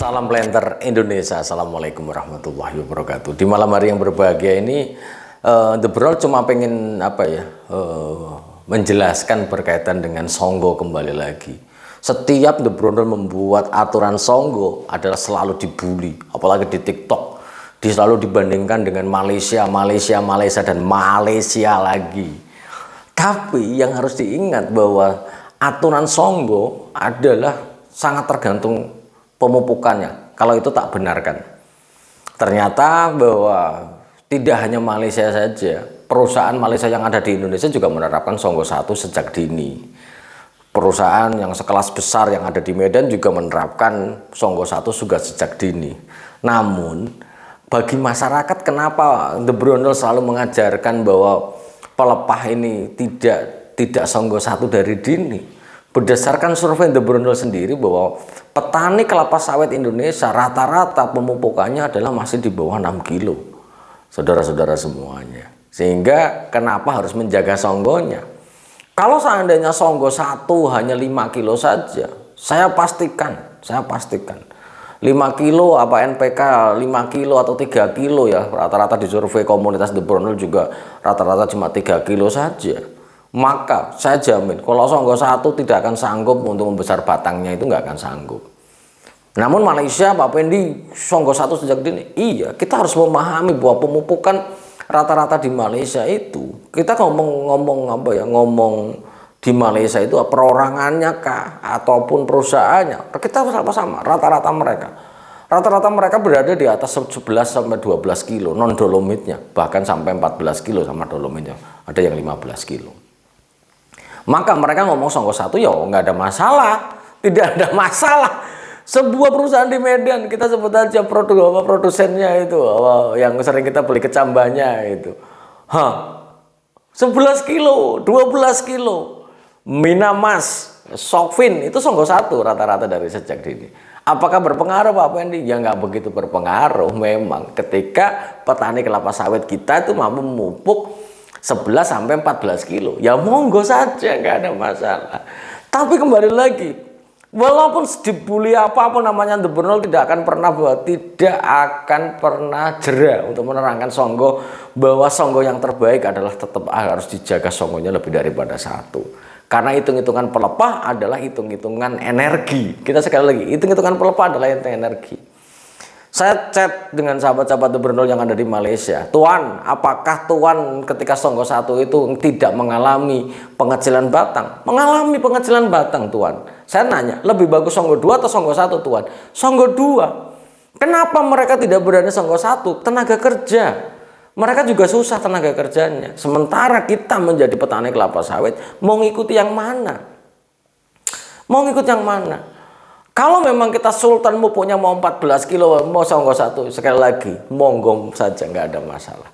Salam Planter Indonesia. Assalamualaikum warahmatullahi wabarakatuh. Di malam hari yang berbahagia ini, The Bro cuma pengen menjelaskan berkaitan dengan Songgo kembali lagi. Setiap The Bro membuat aturan Songgo adalah selalu dibully, apalagi di TikTok. Selalu dibandingkan dengan Malaysia dan Malaysia lagi. Tapi yang harus diingat bahwa aturan Songgo adalah sangat tergantung pemupukannya. Kalau itu tak benarkan. Ternyata bahwa tidak hanya Malaysia saja, perusahaan Malaysia yang ada di Indonesia juga menerapkan Songgo 1 sejak dini. Perusahaan yang sekelas besar yang ada di Medan juga menerapkan Songgo 1 juga sejak dini. Namun bagi masyarakat, kenapa The Brondol selalu mengajarkan bahwa pelepah ini tidak Songgo 1 dari dini? Berdasarkan survei The Brondol sendiri bahwa petani kelapa sawit Indonesia rata-rata pemupukannya adalah masih di bawah 6 kilo. Saudara-saudara semuanya. Sehingga kenapa harus menjaga Songgonya? Kalau seandainya Songgo 1 hanya 5 kilo saja, saya pastikan 5 kilo apa NPK 5 kilo atau 3 kilo ya, rata-rata di survei komunitas The Brondol juga rata-rata cuma 3 kilo saja. Maka saya jamin kalau Songgo 1 tidak akan sanggup untuk membesar batangnya, itu nggak akan sanggup. Namun Malaysia, Pak Pendi, Songgo 1 sejak dini. Iya, kita harus memahami bahwa pemupukan rata-rata di Malaysia itu, kita ngomong di Malaysia itu perorangannya kah ataupun perusahaannya, kita sama-sama rata-rata mereka berada di atas 11 sampai 12 kilo non dolomitnya, bahkan sampai 14 kilo sama dolomitnya, ada yang 15 kilo. Maka mereka ngomong Songgo 1 ya nggak ada masalah, tidak ada masalah. Sebuah perusahaan di Medan, kita sebut aja produsennya itu, yang sering kita beli kecambahnya itu, 11 kilo, 12 kilo, Minamas, Sokvin, itu Songgo 1 rata-rata dari sejak dini. Apakah berpengaruh Pak Pendi? Ya nggak begitu berpengaruh memang ketika petani kelapa sawit kita itu mampu memupuk 11 sampai 14 kilo, ya monggo saja, nggak ada masalah. Tapi kembali lagi, walaupun dibully apapun namanya, The Brondol tidak akan pernah jera untuk menerangkan Songgo bahwa Songgo yang terbaik adalah tetap harus dijaga Songgonya lebih daripada 1. Karena hitung-hitungan pelepah adalah hitung-hitungan energi. Kita sekali lagi, hitung-hitungan pelepah adalah energi. Saya chat dengan sahabat-sahabat The Brondol yang ada di Malaysia. Tuan, apakah Tuan ketika Songgo 1 itu tidak mengalami pengecilan batang? Mengalami pengecilan batang, Tuan. Saya nanya, lebih bagus Songgo 2 atau Songgo 1, Tuan? Songgo 2. Kenapa mereka tidak berani Songgo 1? Tenaga kerja. Mereka juga susah tenaga kerjanya. Sementara kita menjadi petani kelapa sawit, mau ngikuti yang mana? Mau ngikut yang mana? Kalau memang kita sultan mupuknya mau 14 kilo, mau Songgo 1, sekali lagi, monggo saja, nggak ada masalah.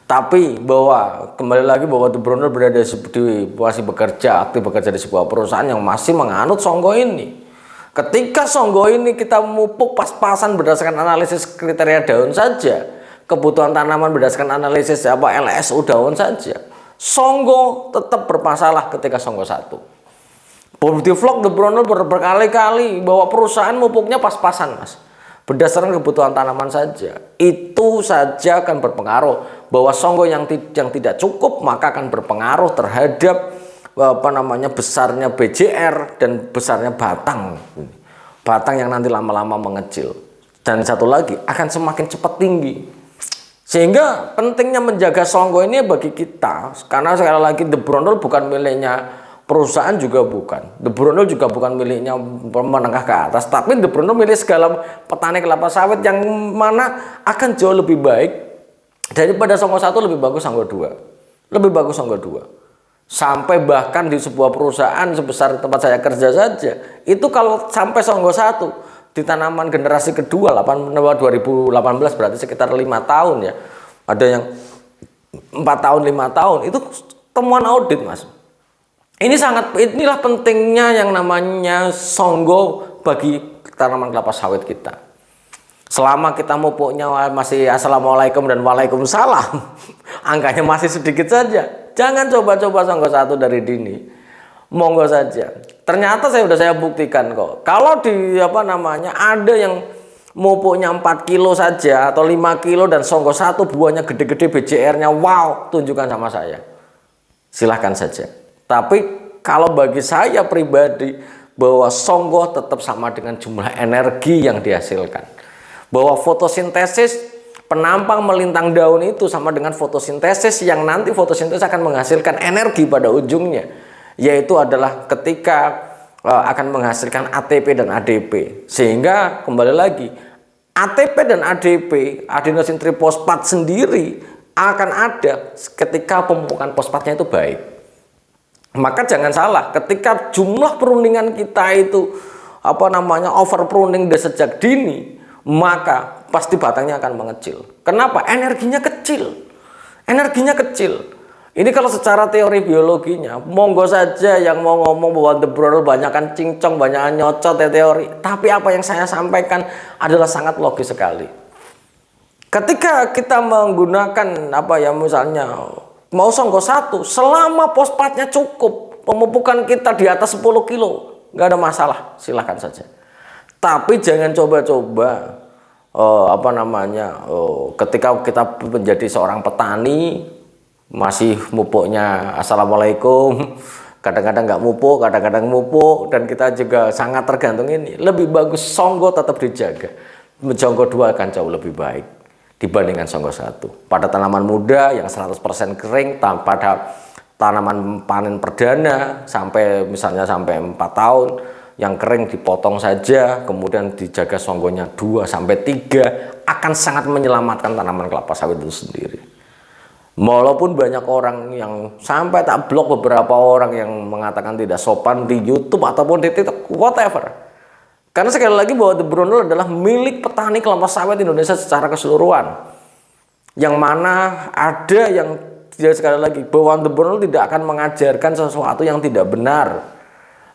Tapi bahwa, kembali lagi bahwa The Brondol berada masih aktif bekerja di sebuah perusahaan yang masih menganut Songgo ini. Ketika Songgo ini kita mupuk pas-pasan berdasarkan analisis kriteria daun saja, kebutuhan tanaman berdasarkan analisis LSU daun saja, Songgo tetap bermasalah ketika Songgo 1. Di vlog The Brondol berkali-kali bahwa perusahaan mupuknya pas-pasan, Mas, berdasarkan kebutuhan tanaman saja. Itu saja akan berpengaruh bahwa Songgo yang tidak cukup, maka akan berpengaruh terhadap besarnya BJR dan besarnya batang yang nanti lama-lama mengecil. Dan satu lagi, akan semakin cepat tinggi. Sehingga pentingnya menjaga Songgo ini bagi kita, karena sekali lagi The Brondol bukan miliknya perusahaan, juga bukan. The Brondol juga bukan miliknya menengah ke atas, tapi The Brondol milik segala petani kelapa sawit yang mana akan jauh lebih baik daripada Songgo 1, lebih bagus Songgo 2. Lebih bagus Songgo 2. Sampai bahkan di sebuah perusahaan sebesar tempat saya kerja saja, itu kalau sampai Songgo 1 di tanaman generasi kedua 2018 berarti sekitar 5 tahun ya. Ada yang 4 tahun, 5 tahun, itu temuan audit, Mas. Inilah pentingnya yang namanya Songgo bagi tanaman kelapa sawit kita. Selama kita mupuknya masih assalamualaikum dan waalaikumsalam, angkanya masih sedikit saja, jangan coba-coba Songgo 1 dari dini. Monggo saja. Ternyata saya buktikan kok. Kalau di ada yang mupuknya 4 kilo saja atau 5 kilo dan Songgo 1 buahnya gede-gede BCR-nya, wow, tunjukkan sama saya. Silahkan saja. Tapi kalau bagi saya pribadi, bahwa Songgo tetap sama dengan jumlah energi yang dihasilkan. Bahwa fotosintesis, penampang melintang daun itu sama dengan fotosintesis, yang nanti fotosintesis akan menghasilkan energi pada ujungnya, yaitu adalah ketika akan menghasilkan ATP dan ADP. Sehingga kembali lagi, ATP dan ADP, adenosin trifosfat sendiri, akan ada ketika pemupukan fosfatnya itu baik. Maka jangan salah, ketika jumlah perundingan kita itu over pruning sejak dini, maka pasti batangnya akan mengecil. Kenapa? Energinya kecil. Energinya kecil. Ini kalau secara teori biologinya, monggo saja yang mau ngomong bahwa the brother banyakan cincong, banyakan nyocot ya teori. Tapi apa yang saya sampaikan adalah sangat logis sekali. Ketika kita menggunakan misalnya mau Songgo 1, selama fosfatnya cukup, pemupukan kita di atas 10 kilo, nggak ada masalah, silahkan saja. Tapi jangan coba-coba ketika kita menjadi seorang petani, masih mupuknya assalamualaikum, kadang-kadang nggak mupuk, kadang-kadang mupuk, dan kita juga sangat tergantung ini. Lebih bagus Songgo tetap dijaga. Songgo 2 akan jauh lebih baik dibandingkan Songgo 1. Pada tanaman muda yang 100% kering, pada tanaman panen perdana sampai 4 tahun yang kering dipotong saja, kemudian dijaga Songgonya 2-3, akan sangat menyelamatkan tanaman kelapa sawit itu sendiri. Walaupun banyak orang yang sampai tak blok beberapa orang yang mengatakan tidak sopan di YouTube ataupun di TikTok, whatever. Karena sekali lagi bahwa The Brondel adalah milik petani kelapa sawit Indonesia secara keseluruhan. Yang mana ada yang sekali lagi bahwa The Brondel tidak akan mengajarkan sesuatu yang tidak benar.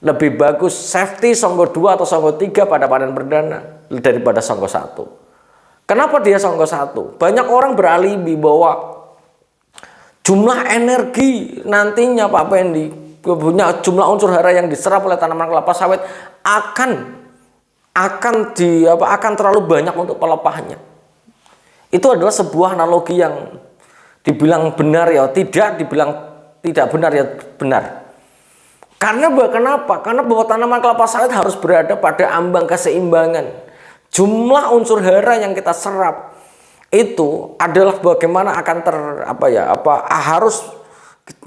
Lebih bagus safety Songgo 2 atau Songgo 3 pada panen perdana daripada Songgo 1. Kenapa dia Songgo 1? Banyak orang beralibi bahwa jumlah energi nantinya Pak Pendi, punya jumlah unsur hara yang diserap oleh tanaman kelapa sawit akan terlalu banyak untuk pelepahnya. Itu adalah sebuah analogi yang dibilang benar ya tidak, dibilang tidak benar ya benar. Karena kenapa? Karena bahwa tanaman kelapa sawit harus berada pada ambang keseimbangan. Jumlah unsur hara yang kita serap itu adalah bagaimana akan harus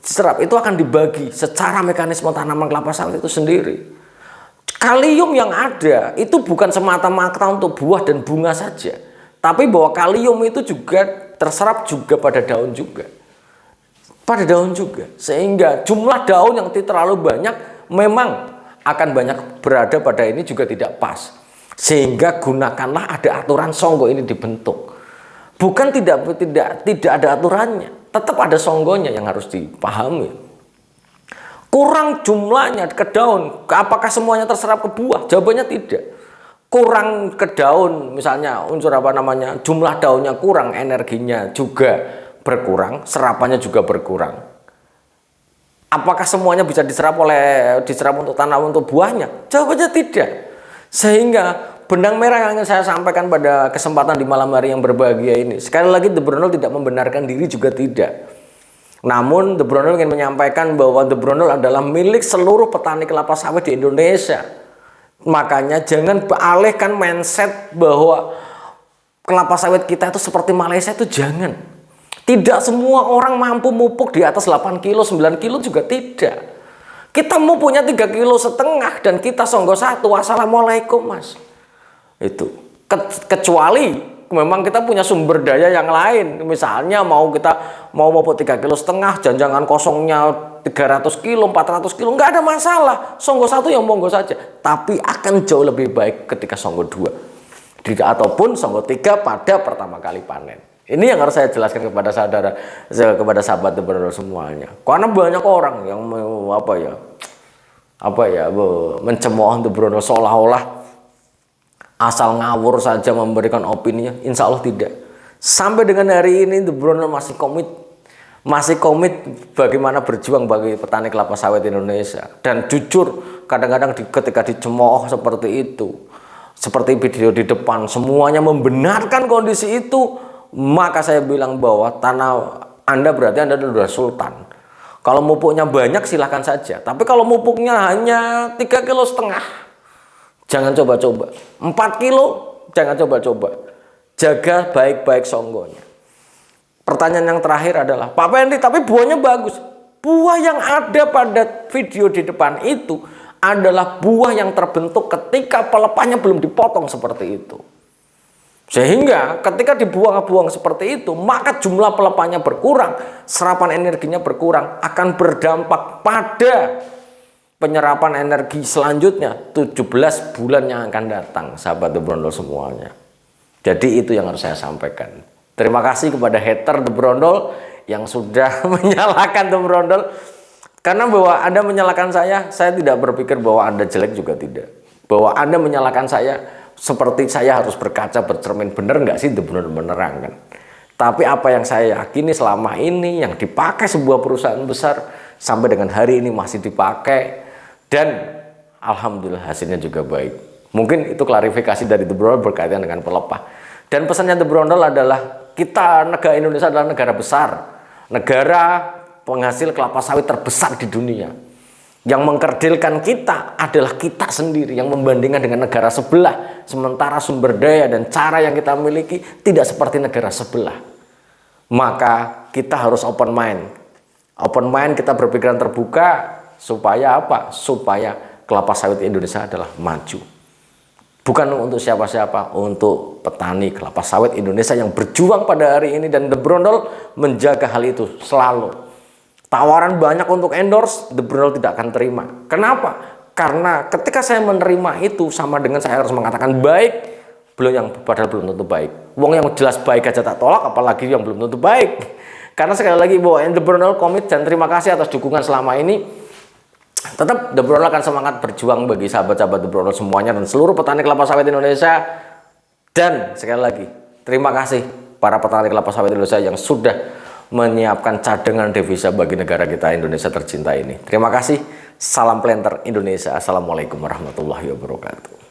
diserap, itu akan dibagi secara mekanisme tanaman kelapa sawit itu sendiri. Kalium yang ada itu bukan semata-mata untuk buah dan bunga saja, tapi bahwa kalium itu juga terserap juga pada daun juga. Sehingga jumlah daun yang terlalu banyak memang akan banyak berada pada ini juga tidak pas. Sehingga gunakanlah ada aturan Songgo ini dibentuk. Bukan tidak ada aturannya, tetap ada Songgonya yang harus dipahami. Kurang jumlahnya ke daun, apakah semuanya terserap ke buah? Jawabannya tidak. Kurang ke daun, misalnya unsur jumlah daunnya kurang, energinya juga berkurang, serapannya juga berkurang. Apakah semuanya bisa diserap untuk tanam untuk buahnya? Jawabannya tidak. Sehingga benang merah yang ingin saya sampaikan pada kesempatan di malam hari yang berbahagia ini, sekali lagi The Brondel tidak membenarkan diri juga tidak. Namun The Brondel ingin menyampaikan bahwa The Brondel adalah milik seluruh petani kelapa sawit di Indonesia. Makanya jangan alihkan mindset bahwa kelapa sawit kita itu seperti Malaysia, itu jangan. Tidak semua orang mampu mupuk di atas 8 kilo, 9 kilo juga tidak. Kita mupuknya 3,5 kilo dan kita Songgo 1, assalamualaikum mas. Itu kecuali memang kita punya sumber daya yang lain, misalnya kita mau mupuk 3,5 kilo, jangan kosongnya 300 kilo, 400 kilo, nggak ada masalah. Songgo 1 yang monggo saja, tapi akan jauh lebih baik ketika Songgo 2 ataupun Songgo 3 pada pertama kali panen. Ini yang harus saya jelaskan kepada sahabat The Brondel semuanya. Karena banyak orang yang mencemooh The Brondel seolah-olah asal ngawur saja memberikan opininya. Insya Allah tidak. Sampai dengan hari ini The Brondel masih komit bagaimana berjuang bagi petani kelapa sawit Indonesia. Dan jujur kadang-kadang ketika dicemooh seperti itu, seperti video di depan, semuanya membenarkan kondisi itu, maka saya bilang bahwa tanah Anda berarti Anda sudah sultan. Kalau mupuknya banyak silahkan saja, tapi kalau mupuknya hanya 3,5 kilo, jangan coba-coba. 4 kilo, jangan coba-coba. Jaga baik-baik songgonya. Pertanyaan yang terakhir adalah, Pak Pendi, tapi buahnya bagus. Buah yang ada pada video di depan itu adalah buah yang terbentuk ketika pelepahnya belum dipotong seperti itu. Sehingga ketika dibuang-buang seperti itu, maka jumlah pelepahnya berkurang, serapan energinya berkurang, akan berdampak pada penyerapan energi selanjutnya 17 bulan yang akan datang, sahabat The Brondol semuanya. Jadi itu yang harus saya sampaikan. Terima kasih kepada hater The Brondol yang sudah menyalahkan The Brondol. Karena bahwa Anda menyalahkan saya tidak berpikir bahwa Anda jelek, juga tidak. Bahwa Anda menyalahkan saya seperti saya harus berkaca, bercermin, bener nggak sih The Brondol menerangkan. Tapi apa yang saya yakini selama ini yang dipakai sebuah perusahaan besar sampai dengan hari ini masih dipakai, dan alhamdulillah hasilnya juga baik. Mungkin itu klarifikasi dari The Brondol berkaitan dengan pelepah. Dan pesannya The Brondol adalah negara Indonesia adalah negara besar, negara penghasil kelapa sawit terbesar di dunia. Yang mengkerdilkan kita adalah kita sendiri yang membandingkan dengan negara sebelah. Sementara sumber daya dan cara yang kita miliki tidak seperti negara sebelah. Maka kita harus open mind. Open mind, kita berpikiran terbuka. Supaya apa? Supaya kelapa sawit Indonesia adalah maju. Bukan untuk siapa-siapa, untuk petani kelapa sawit Indonesia yang berjuang pada hari ini. Dan The Brondol menjaga hal itu selalu. Tawaran banyak untuk endorse, The Brondol tidak akan terima. Kenapa? Karena ketika saya menerima itu sama dengan saya harus mengatakan baik, belum yang padahal belum tentu baik. Wong yang jelas baik aja tak tolak, apalagi yang belum tentu baik. Karena sekali lagi bahwa The Brondol komit dan terima kasih atas dukungan selama ini. Tetap The Brondol akan semangat berjuang bagi sahabat-sahabat The Brondol semuanya dan seluruh petani kelapa sawit Indonesia. Dan sekali lagi terima kasih para petani kelapa sawit Indonesia yang sudah menyiapkan cadangan devisa bagi negara kita Indonesia tercinta ini. Terima kasih. Salam planter Indonesia. Assalamualaikum warahmatullahi wabarakatuh.